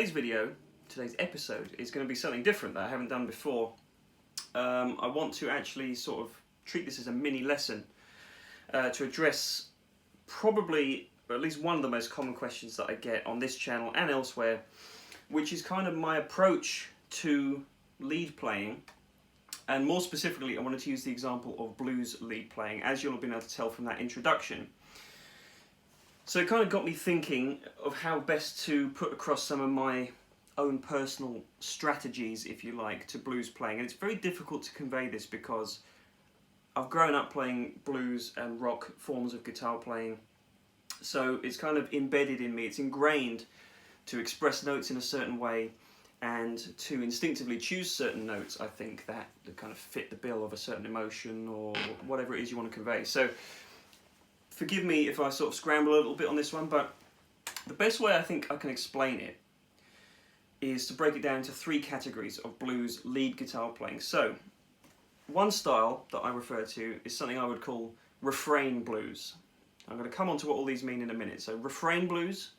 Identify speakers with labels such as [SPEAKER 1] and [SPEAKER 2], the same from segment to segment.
[SPEAKER 1] today's video, today's episode, is going to be something different that I haven't done before. I want to actually sort of treat this as a mini lesson to address probably at least one of the most common questions that I get on this channel and elsewhere, which is kind of my approach to lead playing. And more specifically, I wanted to use the example of blues lead playing, as you'll have been able to tell from that introduction. So it kind of got me thinking of how best to put across some of my own personal strategies, if you like, to blues playing. And it's very difficult to convey this because I've grown up playing blues and rock forms of guitar playing. So it's kind of embedded in me, it's ingrained to express notes in a certain way and to instinctively choose certain notes, I think, that kind of fit the bill of a certain emotion or whatever it is you want to convey. So forgive me if I sort of scramble a little bit on this one, but the best way I think I can explain it is to break it down into three categories of blues lead guitar playing. So one style that I refer to is something I would call refrain blues. I'm going to come on to what all these mean in a minute. So refrain blues,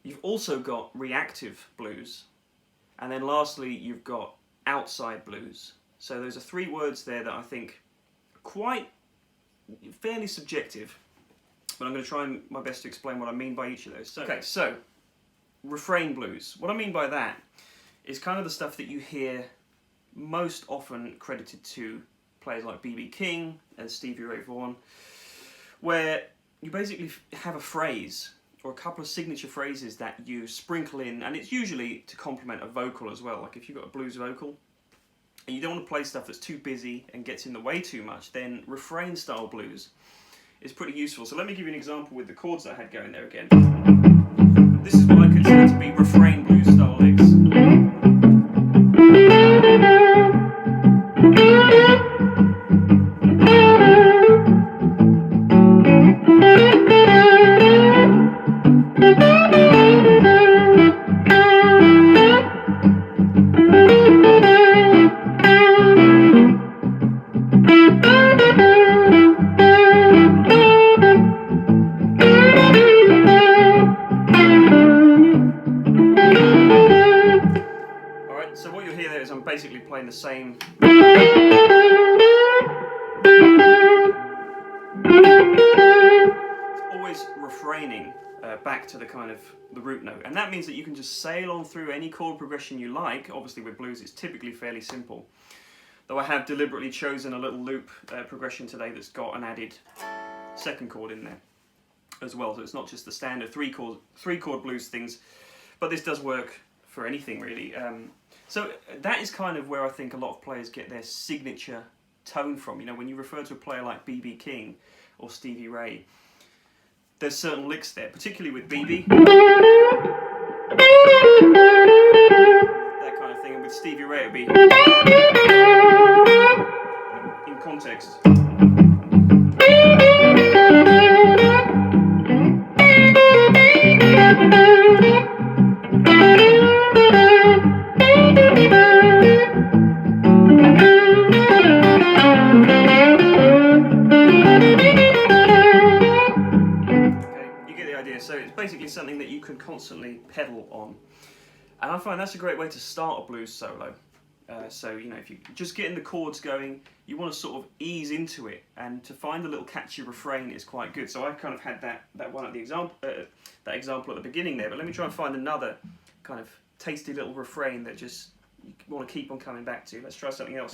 [SPEAKER 1] you've also got reactive blues, and then lastly you've got outside blues. So those are three words there that I think are quite fairly subjective, but I'm going to try my best to explain what I mean by each of those. So refrain blues. What I mean by that is kind of the stuff that you hear most often credited to players like B.B. King and Stevie Ray Vaughan, where you basically have a phrase or a couple of signature phrases that you sprinkle in, and it's usually to complement a vocal as well. Like if you've got a blues vocal and you don't want to play stuff that's too busy and gets in the way too much, then refrain style blues is pretty useful. So let me give you an example with the chords that I had going there again. This is what I consider to be refrain blues style licks. So what you'll hear there is I'm basically playing the same. It's always refraining back to the kind of the root note, and that means that you can just sail on through any chord progression you like. Obviously with blues it's typically fairly simple, though I have deliberately chosen a little loop progression today that's got an added second chord in there as well, so it's not just the standard three chord blues things, but this does work for anything really. So that is kind of where I think a lot of players get their signature tone from. You know, when you refer to a player like B.B. King or Stevie Ray, there's certain licks there, particularly with B.B. That kind of thing, and with Stevie Ray it would be in context. So it's basically something that you can constantly pedal on, and I find that's a great way to start a blues solo. So you know, if you just getting the chords going, you want to sort of ease into it, and to find a little catchy refrain is quite good. So I kind of had that one at the example, that example at the beginning there. But let me try and find another kind of tasty little refrain that just you want to keep on coming back to. Let's try something else.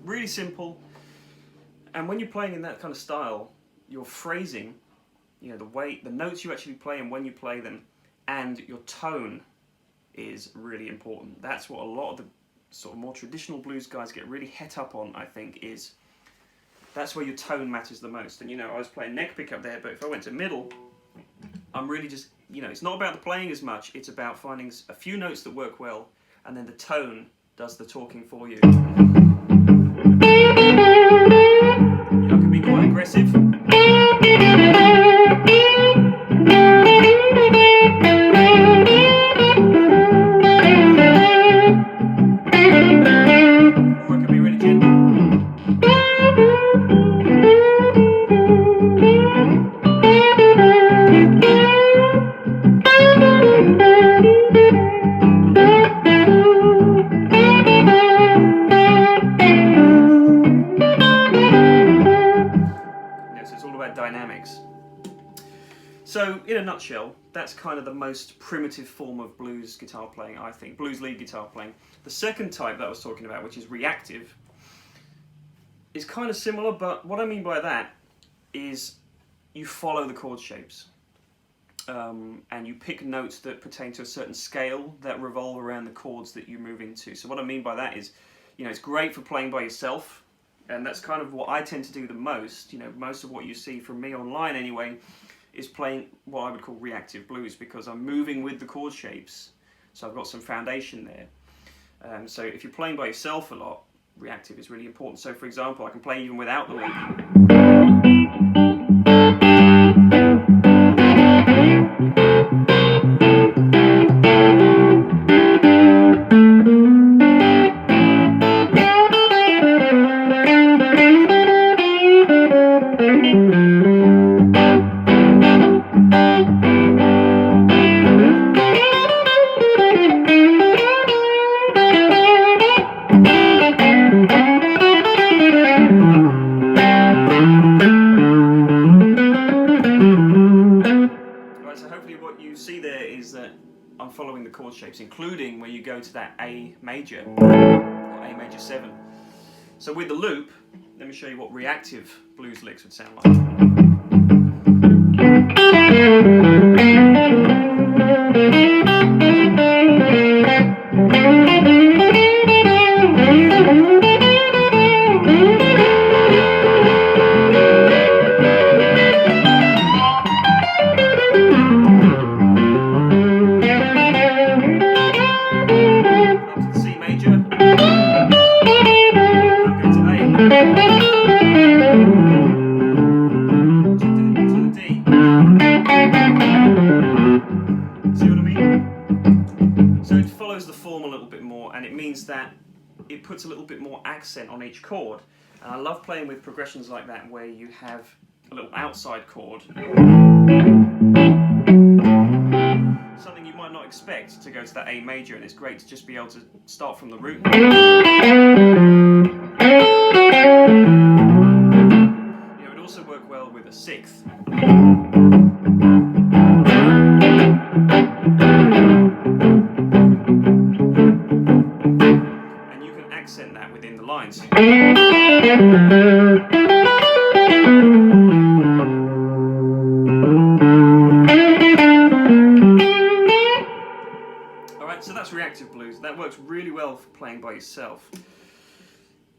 [SPEAKER 1] Really simple, and when you're playing in that kind of style, your phrasing, you know, the notes you actually play and when you play them, and your tone is really important. That's what a lot of the sort of more traditional blues guys get really het up on, I think, is that's where your tone matters the most. And I was playing neck pickup there, but if I went to middle, I'm really just, it's not about the playing as much, it's about finding a few notes that work well, and then the tone does the talking for you. I can be quite aggressive. Or I can be really gentle. Dynamics. So, in a nutshell, that's kind of the most primitive form of blues guitar playing, I think, blues lead guitar playing. The second type that I was talking about, which is reactive, is kind of similar, but what I mean by that is you follow the chord shapes, and you pick notes that pertain to a certain scale that revolve around the chords that you move into. So what I mean by that is, it's great for playing by yourself. And that's kind of what I tend to do the most. Most of what you see from me online anyway is playing what I would call reactive blues, because I'm moving with the chord shapes. So I've got some foundation there. So if you're playing by yourself a lot, reactive is really important. So for example, I can play even without the lead. I'm following the chord shapes, including where you go to that A major, or A major 7. So with the loop, let me show you what reactive blues licks would sound like. That it puts a little bit more accent on each chord, and I love playing with progressions like that where you have a little outside chord, something you might not expect to go to that A major, and it's great to just be able to start from the root. It would also work well with a sixth. Accent that within the lines. Alright, so that's reactive blues. That works really well for playing by yourself.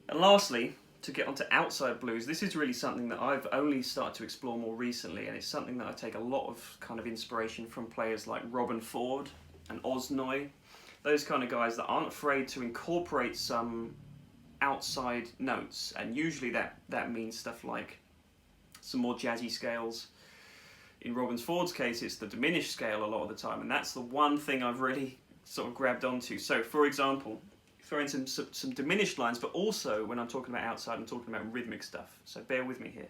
[SPEAKER 1] And lastly, to get onto outside blues, this is really something that I've only started to explore more recently, and it's something that I take a lot of kind of inspiration from players like Robin Ford and Osnoy. Those kind of guys that aren't afraid to incorporate some outside notes, and usually that means stuff like some more jazzy scales. In Robin Ford's case, it's the diminished scale a lot of the time, and that's the one thing I've really sort of grabbed onto. So for example, throw in some diminished lines, but also when I'm talking about outside, I'm talking about rhythmic stuff. So bear with me here.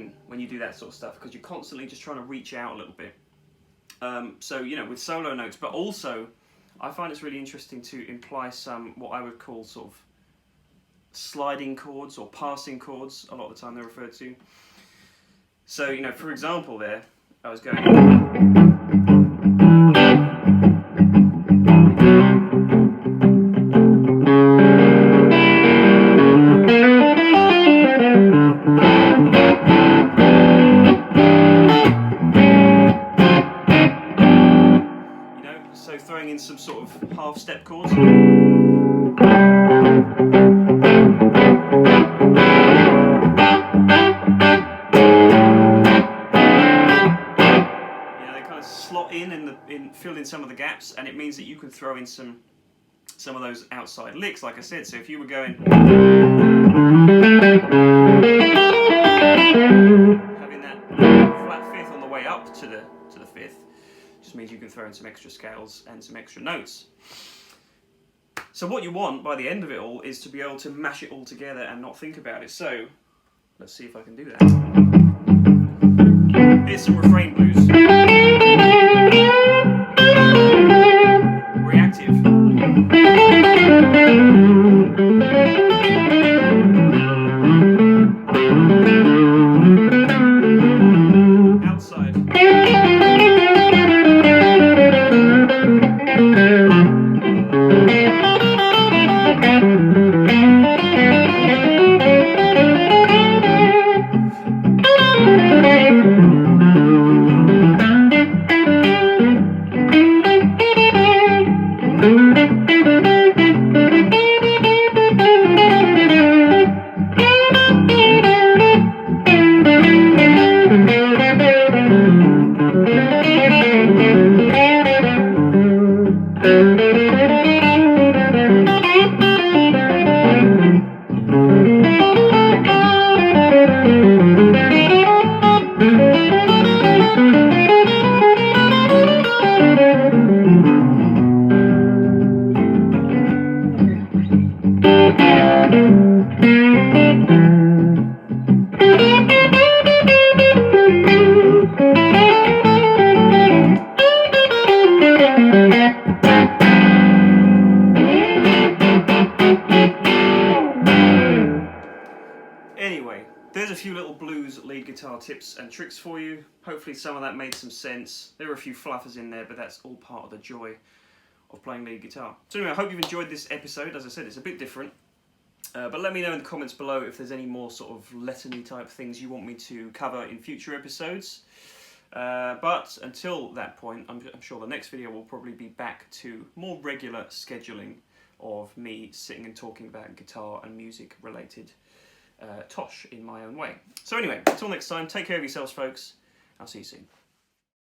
[SPEAKER 1] brain when you do that sort of stuff, because you're constantly just trying to reach out a little bit. So, you know, with solo notes, but also I find it's really interesting to imply some, what I would call sort of sliding chords or passing chords, a lot of the time they're referred to. So, you know, for example there, I was going... So throwing in some sort of half step chords. You know, they kind of slot in fill in some of the gaps, and it means that you can throw in some of those outside licks, like I said. So if you were going, having that flat fifth on the way up to the fifth, just means you can throw in some extra scales and some extra notes. So what you want by the end of it all is to be able to mash it all together and not think about it. So let's see if I can do that. Here's some Refrain blues. Reactive. Outside. Anyway, there's a few little blues lead guitar tips and tricks for you. Hopefully some of that made some sense. There were a few fluffers in there, but that's all part of the joy of playing lead guitar. So anyway, I hope you've enjoyed this episode. As I said, it's a bit different. But let me know in the comments below if there's any more sort of lessony type things you want me to cover in future episodes. But until that point, I'm sure the next video will probably be back to more regular scheduling of me sitting and talking about guitar and music related tosh in my own way. So anyway, until next time, take care of yourselves, folks. I'll see you soon.